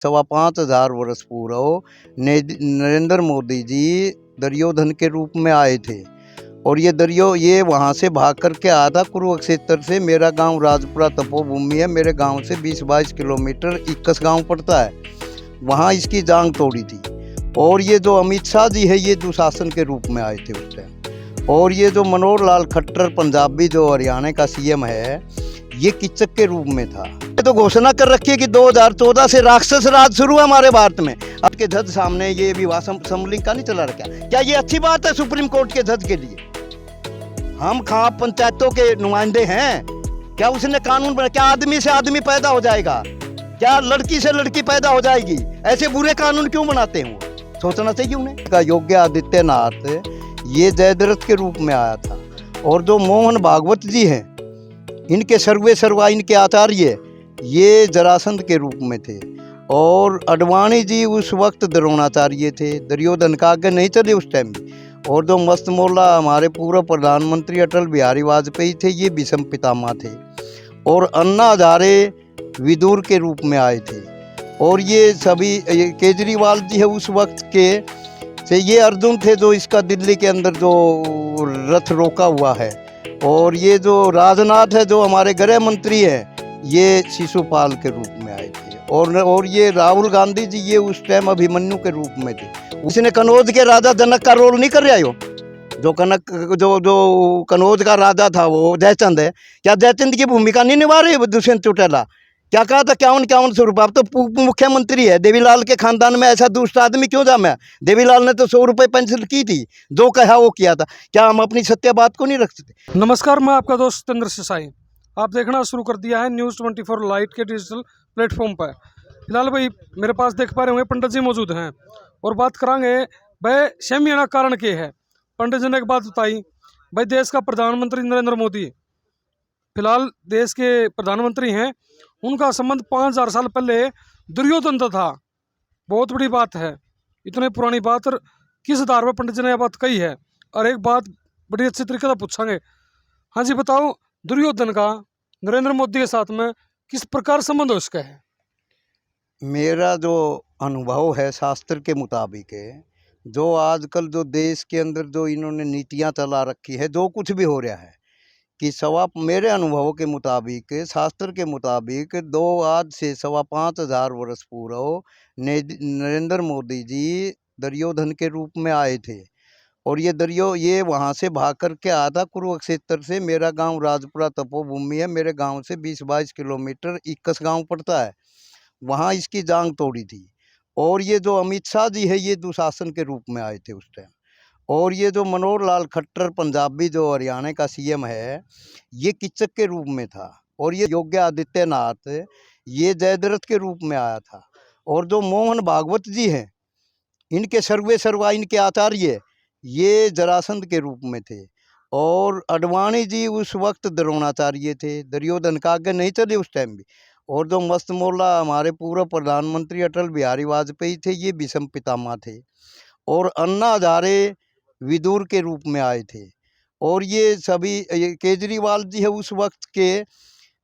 5,500 वर्ष पूर्व नरेंद्र मोदी जी दुर्योधन के रूप में आए थे और ये वहाँ से भाग करके आया था कुरुक्षेत्र से। मेरा गांव राजपुरा तपोभूमि है, मेरे गांव से 20-22 किलोमीटर 21 गांव पड़ता है। वहाँ इसकी जांग तोड़ी थी। और ये जो अमित शाह जी है ये दुशासन के रूप में आए थे उस टाइम। और ये जो मनोहर लाल खट्टर पंजाबी जो हरियाणा का सीएम है ये किचक के रूप में था। ये तो घोषणा कर रखी है कि 2014 से राक्षस राज शुरू है हमारे भारत में। अब के जज सामने ये विवाह समलिंग का नहीं चला रखा। क्या ये अच्छी बात है सुप्रीम कोर्ट के जज के लिए? हम खाप पंचायतों के नुमाइंदे हैं। क्या उसने कानून बना? क्या आदमी से आदमी पैदा हो जाएगा? क्या लड़की से लड़की पैदा हो जाएगी? ऐसे बुरे कानून क्यों बनाते हैं? सोचना चाहिए उन्हें। योगी आदित्यनाथ ये जयद्रथ के रूप में आया था। और जो मोहन भागवत जी हैं इनके सर्वे सर्वा इनके आचार्य ये जरासंध के रूप में थे। और अडवाणी जी उस वक्त द्रोणाचार्य थे, दुर्योधन का आगे नहीं चले उस टाइम भी। और जो मस्तमौला हमारे पूर्व प्रधानमंत्री अटल बिहारी वाजपेयी थे ये भीष्म पितामह थे। और अन्ना हजारे विदुर के रूप में आए थे। और ये सभी केजरीवाल जी है उस वक्त के से ये अर्जुन थे जो इसका दिल्ली के अंदर जो रथ रोका हुआ है। और ये जो राजनाथ है जो हमारे गृह मंत्री हैं ये शिशुपाल के रूप में आए थे। और ये राहुल गांधी जी ये उस टाइम अभिमन्यु के रूप में थे। उसने कनौज के राजा जनक का रोल नहीं कर रहा हो। जो कनौज का राजा था वो जयचंद है। क्या जयचंद की भूमिका नहीं निभा रहे दुष्यंत चौटाला? क्या कहा था 51 रुपये? अब तो मुख्यमंत्री है। देवीलाल के खानदान में ऐसा दुष्ट आदमी क्यों जामा? देवीलाल ने तो 100 रुपये पेंशन की थी, जो कहा वो किया था। क्या हम अपनी सत्य बात को नहीं रख सकते? नमस्कार, मैं आपका दोस्त सत्येंद्र सिसाई। आप देखना शुरू कर दिया है न्यूज़ 24 लाइट के डिजिटल प्लेटफॉर्म पर। फिलहाल भाई मेरे पास देख पा रहे होंगे पंडित जी मौजूद हैं और बात करांगे भाई शमियाना कारण के है। पंडित जी ने एक बात बताई भाई, देश का प्रधानमंत्री नरेंद्र मोदी फिलहाल देश के प्रधानमंत्री हैं, उनका संबंध 5,000 साल पहले दुर्योधन से था। बहुत बड़ी बात है, इतनी पुरानी बात। और किस आधार पर पंडित जी ने यह बात कही है? और एक बात बड़ी अच्छी तरीके से पूछांगे। हाँ जी बताओ, दुर्योधन का नरेंद्र मोदी के साथ में किस प्रकार संबंध हो इसका है? मेरा जो अनुभव है शास्त्र के मुताबिक है, जो आजकल जो देश के अंदर जो इन्होंने नीतियां चला रखी है, जो कुछ भी हो रहा है कि मेरे अनुभव के मुताबिक शास्त्र के मुताबिक आज से 5,500 वर्ष पूर्व नरेंद्र मोदी जी दुर्योधन के रूप में आए थे। और ये वहाँ से भाग करके आया था कुरुक्षेत्र से। मेरा गांव राजपुरा तपोभूमि है, मेरे गांव से 20-22 किलोमीटर 21 गांव पड़ता है। वहाँ इसकी जांग तोड़ी थी। और ये जो अमित शाह जी है ये दुशासन के रूप में आए थे उस टाइम। और ये जो मनोहर लाल खट्टर पंजाबी जो हरियाणा का सीएम है ये किचक के रूप में था। और ये योगी आदित्यनाथ ये जयद्रथ के रूप में आया था। और जो मोहन भागवत जी हैं इनके सर्वे सर्वा इनके आचार्य ये जरासंध के रूप में थे। और अडवाणी जी उस वक्त द्रोणाचार्य थे, दुर्योधन का आगे नहीं चले उस टाइम भी। और जो मस्तमौला हमारे पूर्व प्रधानमंत्री अटल बिहारी वाजपेयी थे ये भीष्म पितामह थे। और अन्ना हजारे विदुर के रूप में आए थे। और ये सभी केजरीवाल जी है उस वक्त के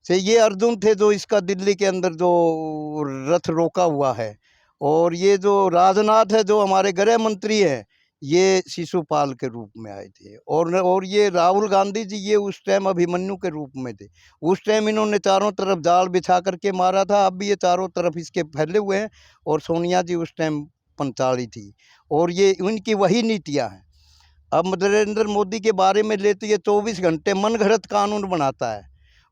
से ये अर्जुन थे जो इसका दिल्ली के अंदर जो रथ रोका हुआ है। और ये जो राजनाथ है जो हमारे गृह मंत्री हैं ये शिशुपाल के रूप में आए थे। और ये राहुल गांधी जी ये उस टाइम अभिमन्यु के रूप में थे। उस टाइम इन्होंने चारों तरफ जाल बिछा करके मारा था। अब भी ये चारों तरफ इसके फैले हुए हैं। और सोनिया जी उस टाइम पंचाली थी। और ये उनकी वही नीतियां हैं। अब नरेंद्र मोदी के बारे में लेते ये 24 घंटे मन घड़त कानून बनाता है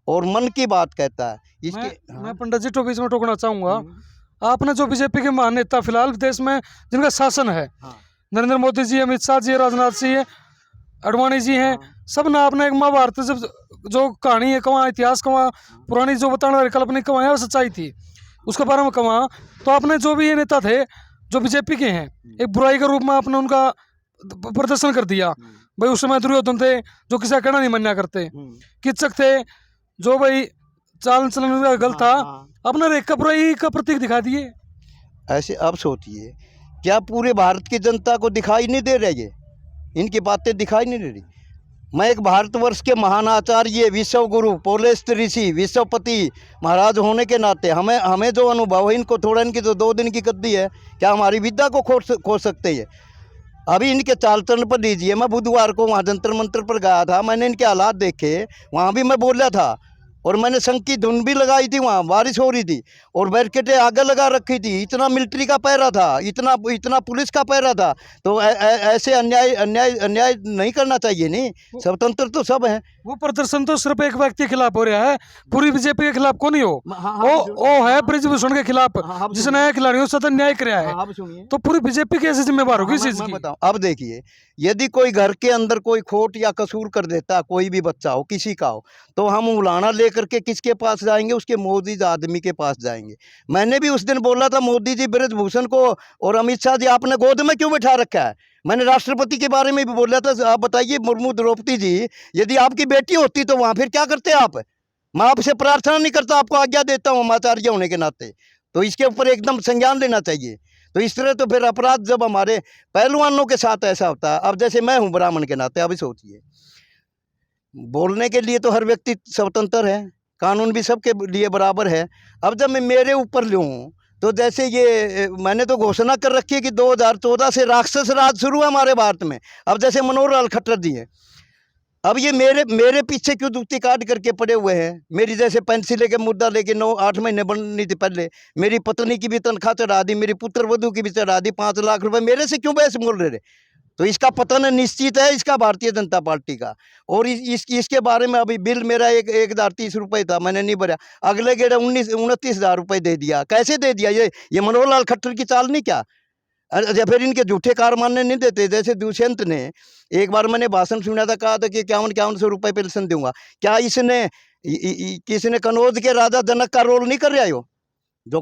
और मन की बात कहता है इसके। मैं पंडित जी टोपी में टोकना चाहूँगा। आपने जो बीजेपी के महान नेता फिलहाल देश में जिनका शासन है, नरेंद्र मोदी जी, अमित शाह जी, राजनाथ सिंह, अडवाणी जी हैं, सब ने आपने एक महाभारत जो कहानी है कहाँ, इतिहास कहाँ, पुरानी जो बताने वाली काल्पनिक कहाँ है सच्चाई थी उसके बारे में कहाँ। तो आपने जो भी ये नेता थे जो बीजेपी के हैं, एक बुराई के रूप में आपने उनका प्रदर्शन कर दिया। भाई उस समय दुर्योधन थे जो किसी का कहना नहीं मान्या करते, किचक थे जो भाई चाल चलन का गलत था, अपने रेखा बुराई का प्रतीक दिखा दिए। ऐसे अब सोचिए क्या पूरे भारत की जनता को दिखाई नहीं दे रही है? इनकी बातें दिखाई नहीं दे रही। मैं एक भारतवर्ष के महान आचार्य, विश्व गुरु, पौलेस्त ऋषि, विश्वपति महाराज होने के नाते हमें हमें जो अनुभव है, इनको थोड़ा, इनकी जो 2 दिन की गद्दी है, क्या हमारी विद्या को खो सकते हैं? अभी इनके चाल चलन पर लीजिए, मैं बुधवार को वहाँ जंतर मंतर पर गया था, मैंने इनके हालात देखे, वहाँ भी मैं बोला था, और मैंने संघ की धुन भी लगाई थी, वहाँ बारिश हो रही थी और बैरिकेडें आगे लगा रखी थी, इतना मिलिट्री का पहरा था, इतना पुलिस का पहरा था। तो ऐसे अन्याय अन्याय अन्याय नहीं करना चाहिए। नहीं, स्वतंत्र तो सब हैं। वो प्रदर्शन तो सिर्फ एक व्यक्ति के खिलाफ हो रहा है, पूरी बीजेपी के खिलाफ को नहीं हो। वो है ब्रिजभूषण के खिलाफ, जिसने खिलाड़ियों से न्याय कराया है। तो पूरी बीजेपी कैसे जिम्मेवार होगी इस चीज की? बताओ, अब देखिए, यदि कोई घर के अंदर कोई खोट या कसूर कर देता, कोई भी बच्चा हो, किसी का हो, तो हम उलाना लेकर के किसके पास जाएंगे? उसके मोदी आदमी के पास जाएंगे। मैंने भी उस दिन बोला था, मोदी जी ब्रिजभूषण को और अमित शाह जी आपने गोद में क्यों बैठा रखा है? मैंने राष्ट्रपति के बारे में भी बोला था, आप बताइए मुर्मू द्रौपदी जी, यदि आपकी बेटी होती तो वहाँ फिर क्या करते आप? मैं आपसे प्रार्थना नहीं करता, आपको आज्ञा देता हूँ आचार्य होने के नाते। तो इसके ऊपर एकदम संज्ञान लेना चाहिए। तो इस तरह तो फिर अपराध जब हमारे पहलवानों के साथ ऐसा होता है, अब जैसे मैं हूँ ब्राह्मण के नाते, अभी सोचिए, बोलने के लिए तो हर व्यक्ति स्वतंत्र है, कानून भी सबके लिए बराबर है। अब जब मैं मेरे ऊपर लूँ, तो जैसे ये मैंने तो घोषणा कर रखी है कि 2014 से राक्षस राज शुरू है हमारे भारत में। अब जैसे मनोहर लाल खट्टर जी हैं, अब ये मेरे पीछे क्यों जुत्ती काट करके पड़े हुए हैं? मेरी जैसे पेंसिल लेके मुद्दा लेके 9-8 महीने बननी थी पहले, मेरी पत्नी की भी तनख्वाह चढ़ा दी, मेरी पुत्र वधू की भी चढ़ा दी, 5 लाख रुपए मेरे से क्यों बहस बोल रहे? तो इसका पतन निश्चित है, इसका भारतीय जनता पार्टी का। और इसके बारे में अभी बिल मेरा 1,030 रुपये था, मैंने नहीं भरा, अगले गेड़े 29,000 रुपये दे दिया। कैसे दे दिया? ये मनोहर लाल खट्टर की चाल नहीं क्या? या फिर इनके झूठे कार मानने नहीं देते। जैसे दुष्यंत ने एक बार मैंने भाषण सुना था, कहा था कि 5100 रुपये पेंशन दूंगा। क्या इसने किसने कनौज के राजा जनक का रोल नहीं कर रहा? हो जो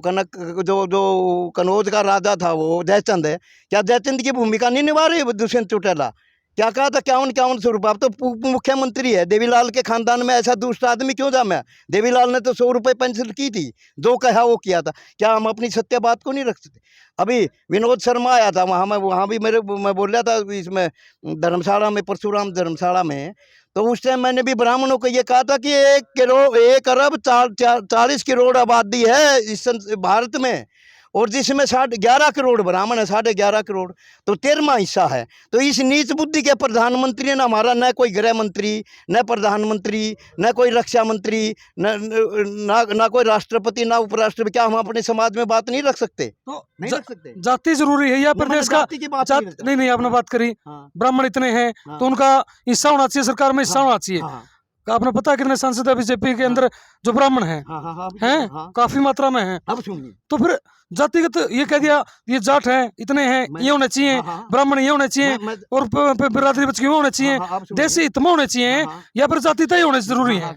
कनौज का राजा था वो जयचंद है, क्या जयचंद की भूमिका नहीं निभा रही दुष्यंत चौटाला? क्या कहा था? 5100 रुपये। अब तो मुख्यमंत्री है, देवीलाल के खानदान में ऐसा दुष्ट आदमी क्यों जामे? देवीलाल ने तो 100 रुपये पेंशन की थी, जो कहा वो किया था। क्या हम अपनी सत्य बात को नहीं रख सकते? अभी विनोद शर्मा आया था वहाँ भी मैं बोल रहा था इसमें धर्मशाला में, परशुराम धर्मशाला में, तो उस टाइम मैंने भी ब्राह्मणों को ये कहा था कि 1 अरब 40 करोड़ आबादी है इस भारत में, और जिसमें 11 करोड़ ब्राह्मण है, 11.5 करोड़, तो 13वां हिस्सा है। तो इस नीच बुद्धि के प्रधानमंत्री ने हमारा न कोई गृह मंत्री, न प्रधानमंत्री, न कोई रक्षा मंत्री, न कोई राष्ट्रपति, न उपराष्ट्रपति। क्या हम अपने समाज में बात नहीं रख सकते? तो नहीं रख सकते। जाति जरूरी है या प्रदेश का? नहीं, आपने बात करी, ब्राह्मण इतने हैं तो उनका हिस्सा होना चाहिए, सरकार में हिस्सा होना चाहिए। आपने पता कितने सांसद है बीजेपी के अंदर जो ब्राह्मण हैं? काफी मात्रा में हैं। तो फिर जातिगत ये कह दिया, ये जाट हैं, इतने हैं, ये होने चाहिए, ब्राह्मण ये होने चाहिए, और बिरादरी बच होने चाहिए, देश हित में होने चाहिए, या फिर जाति तय होने जरूरी है?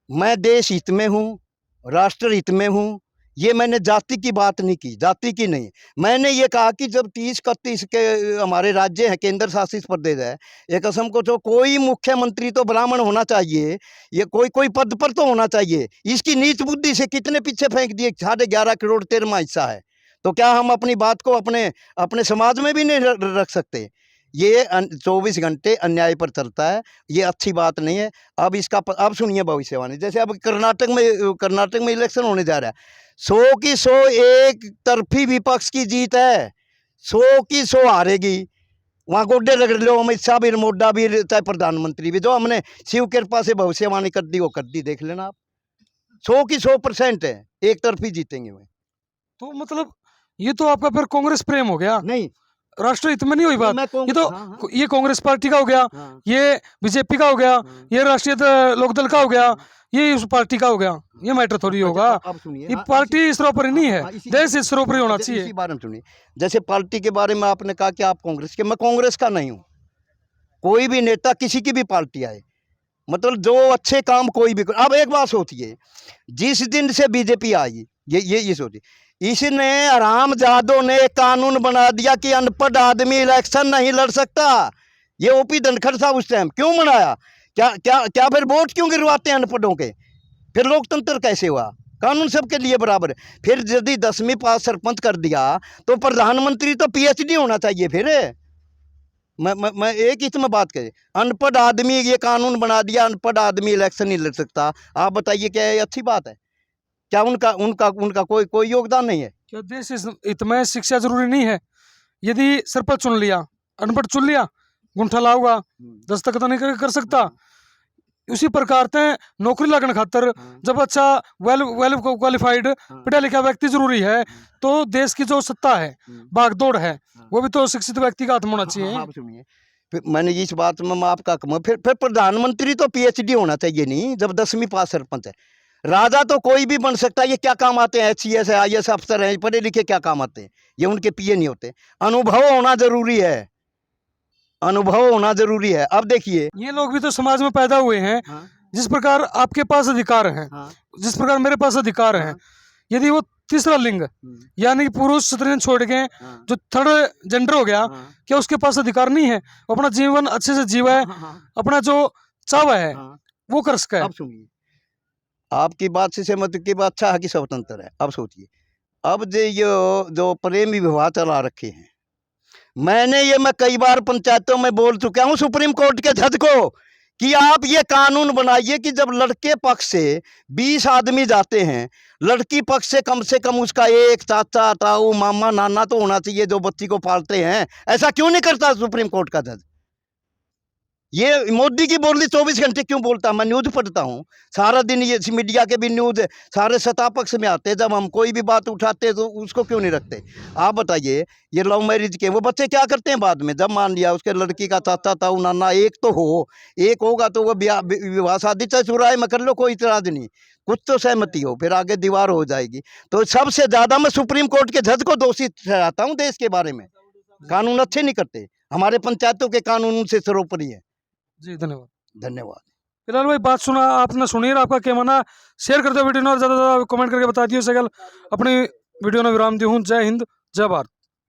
मैं देश हित में हूँ, राष्ट्र हित में हूँ। ये मैंने जाति की बात नहीं की, जाति की नहीं। मैंने ये कहा कि जब 30-31 के हमारे राज्य हैं, केंद्र शासित प्रदेश है, एक असम को, तो कोई मुख्यमंत्री तो ब्राह्मण होना चाहिए, ये कोई पद पर तो होना चाहिए। इसकी नीच बुद्धि से कितने पीछे फेंक दिए। 11.5 करोड़ 13वां हिस्सा है, तो क्या हम अपनी बात को अपने समाज में भी नहीं रख सकते? ये 24 घंटे अन्याय पर चलता है, ये अच्छी बात नहीं है। अब सुनिए भविष्यवाणी। जैसे अब कर्नाटक में इलेक्शन होने जा रहा है, 100 की 100 एक तरफी विपक्ष की जीत है, 100 की 100 हारेगी। वहाँ गोड्डे रगड़ लो, अमित शाह भी, मोड्डा भी, चाहे प्रधानमंत्री भी, जो हमने शिव कृपा से भविष्यवाणी कर दी वो कर दी, देख लेना आप। 100 की 100% है, एक तरफी जीतेंगे वो। तो मतलब ये तो आपका फिर कांग्रेस प्रेम हो गया। नहीं, राष्ट्र हित में नहीं हुई बात। ये तो ये कांग्रेस पार्टी का हो गया, ये बीजेपी का हो गया, ये राष्ट्रीय लोकदल का हो गया, ये उस पार्टी का हो गया। ये मैटर थोड़ी होगा। ये पार्टी सर्वोपरि नहीं है, देश सर्वोपरि होना चाहिए। इसी बारे में सुनिए। जैसे पार्टी के बारे में आपने कहा कि आप कांग्रेस के, मैं कांग्रेस का नहीं हूँ। कोई भी नेता किसी की भी पार्टी आए, मतलब जो अच्छे काम कोई भी। अब एक बात सोचिए, जिस दिन से बीजेपी आई, ये सोचिए, इसने हरामजादों ने कानून बना दिया कि अनपढ़ आदमी इलेक्शन नहीं लड़ सकता। ये ओपी धनखड़ था उस टाइम, क्यों बनाया? क्या फिर वोट क्यों गिरवाते हैं अनपढ़ों के? फिर लोकतंत्र कैसे हुआ? कानून सबके लिए बराबर है। फिर यदि 10वीं पास सरपंच कर दिया तो प्रधानमंत्री तो PhD होना चाहिए। फिर मैं एक ही में बात करें, अनपढ़ आदमी ये कानून बना दिया, अनपढ़ आदमी इलेक्शन नहीं लड़ सकता। आप बताइए क्या ये अच्छी बात है? क्या उनका उनका उनका कोई योगदान नहीं है? क्या देश हित में शिक्षा जरूरी नहीं है? यदि सरपंच चुन लिया, अनपढ़ चुन लिया, गुंठा लाऊगा, दस्तखत नहीं कर सकता। उसी प्रकार से नौकरी लगने खातर जब अच्छा वेल क्वालिफाइड पढ़ा लिखा व्यक्ति जरूरी है, तो देश की जो सत्ता है, भागदौड़ है, वो भी तो शिक्षित व्यक्ति का हाथ में होना चाहिए। आप सुनिए, फिर मैंने इस बात में मैं आपका फिर प्रधानमंत्री तो पीएचडी होना चाहिए नहीं, जब 10वीं पास सरपंच है। राजा तो कोई भी बन सकता है, ये क्या काम आते हैं? HCS है, IAS अफसर हैं, पढ़े लिखे क्या काम आते हैं? ये उनके पीए नहीं होते। अनुभव होना जरूरी है, अनुभव होना जरूरी है। अब देखिए, ये लोग भी तो समाज में पैदा हुए हैं। जिस प्रकार आपके पास अधिकार है, जिस प्रकार मेरे पास अधिकार है, यदि वो तीसरा लिंग यानी कि पुरुष स्त्रीलिंग छोड़ के जो थर्ड जेंडर हो गया, क्या उसके पास अधिकार नहीं है? वो अपना जीवन अच्छे से जीवा है, अपना जो चावा है वो कर सका है। अब सुनिए, आपकी बात से सहमत की बात अच्छा है कि स्वतंत्र है। अब सोचिए, अब जो प्रेम विवाह चला रखे हैं, मैं कई बार पंचायतों में बोल चुका हूं सुप्रीम कोर्ट के जज को कि आप ये कानून बनाइए कि जब लड़के पक्ष से 20 आदमी जाते हैं, लड़की पक्ष से कम उसका एक चाचा ताऊ मामा नाना तो होना चाहिए जो बच्ची को पालते हैं। ऐसा क्यों नहीं करता सुप्रीम कोर्ट का जज? ये मोदी की बोली 24 घंटे क्यों बोलता? मैं न्यूज़ पढ़ता हूँ सारा दिन, ये मीडिया के भी न्यूज़ सारे सत्ता पक्ष में आते हैं। जब हम कोई भी बात उठाते हैं तो उसको क्यों नहीं रखते? आप बताइए, ये लव मैरिज के वो बच्चे क्या करते हैं बाद में? जब मान लिया उसके लड़की का चाचा ताऊ नाना एक तो हो, एक होगा तो वो विवाह शादी चाहे चुराए में कर लो, कोई इतराज नहीं, कुछ तो सहमति हो, फिर आगे दीवार हो जाएगी। तो सबसे ज़्यादा मैं सुप्रीम कोर्ट के जज को दोषी ठहराता हूँ देश के बारे में। कानून अच्छे नहीं करते, हमारे पंचायतों के कानून उनसे सर्वोपरि है। जी धन्यवाद। धन्यवाद। फिलहाल भाई बात सुना आपने, सुनी और आपका क्या माना, शेयर कर दो वीडियो और ज़्यादा कमेंट करके बता दियो। सगल अपनी वीडियो ने विराम दी हूँ। जय हिंद, जय भारत।